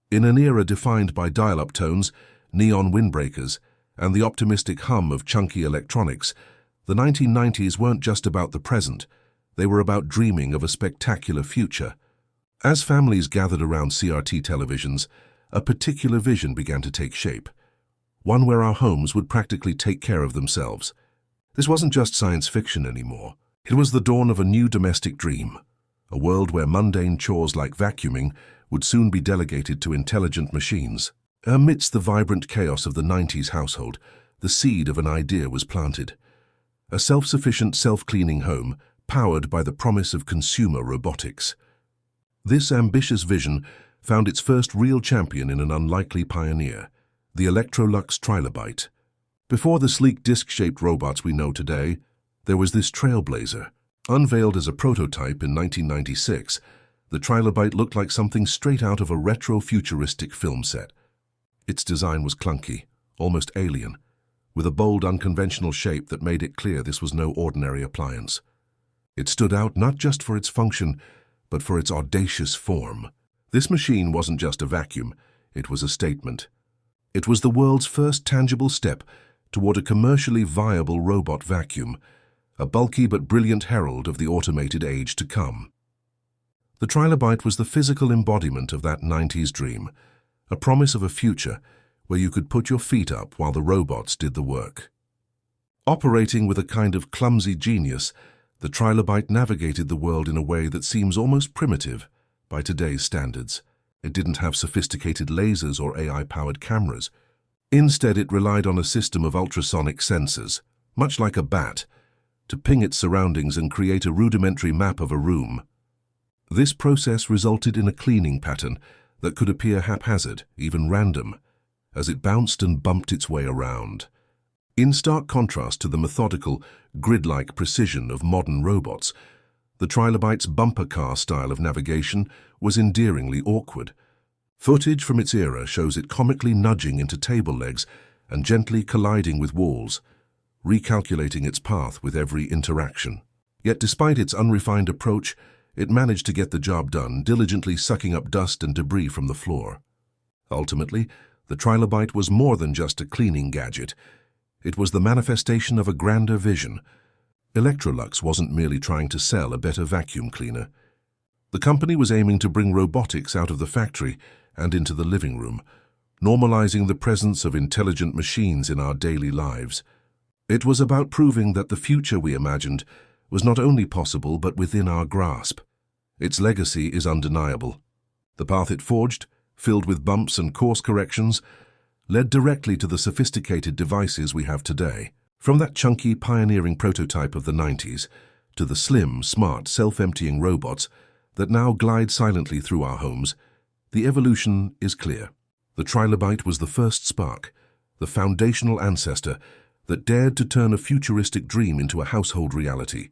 In an era defined by dial-up tones, neon windbreakers, and the optimistic hum of chunky electronics, the 1990s weren't just about the present, they were about dreaming of a spectacular future. As families gathered around CRT televisions, a particular vision began to take shape. One where our homes would practically take care of themselves. This wasn't just science fiction anymore. It was the dawn of a new domestic dream. A world where mundane chores like vacuuming would soon be delegated to intelligent machines. Amidst the vibrant chaos of the 90s household, the seed of an idea was planted. A self-sufficient, self-cleaning home powered by the promise of consumer robotics. This ambitious vision found its first real champion in an unlikely pioneer, the Electrolux Trilobite. Before the sleek disc-shaped robots we know today, there was this trailblazer. Unveiled as a prototype in 1996, the Trilobite looked like something straight out of a retro-futuristic film set. Its design was clunky, almost alien, with a bold, unconventional shape that made it clear this was no ordinary appliance. It stood out not just for its function, but for its audacious form. This machine wasn't just a vacuum, it was a statement. It was the world's first tangible step toward a commercially viable robot vacuum, a bulky but brilliant herald of the automated age to come. The Trilobite was the physical embodiment of that 90s dream, a promise of a future where you could put your feet up while the robots did the work. Operating with a kind of clumsy genius, the Trilobite navigated the world in a way that seems almost primitive by today's standards. It didn't have sophisticated lasers or AI-powered cameras. Instead, it relied on a system of ultrasonic sensors, much like a bat, to ping its surroundings and create a rudimentary map of a room. This process resulted in a cleaning pattern that could appear haphazard, even random, as it bounced and bumped its way around. In stark contrast to the methodical, grid-like precision of modern robots, the Trilobite's bumper car style of navigation was endearingly awkward. Footage from its era shows it comically nudging into table legs and gently colliding with walls, recalculating its path with every interaction. Yet despite its unrefined approach, it managed to get the job done, diligently sucking up dust and debris from the floor. Ultimately, the Trilobite was more than just a cleaning gadget. It was the manifestation of a grander vision. Electrolux wasn't merely trying to sell a better vacuum cleaner. The company was aiming to bring robotics out of the factory and into the living room, normalizing the presence of intelligent machines in our daily lives. It was about proving that the future we imagined was not only possible but within our grasp. Its legacy is undeniable. The path it forged, filled with bumps and course corrections, led directly to the sophisticated devices we have today. From that chunky, pioneering prototype of the 90s to the slim, smart, self-emptying robots that now glide silently through our homes, the evolution is clear. The Trilobite was the first spark, the foundational ancestor that dared to turn a futuristic dream into a household reality.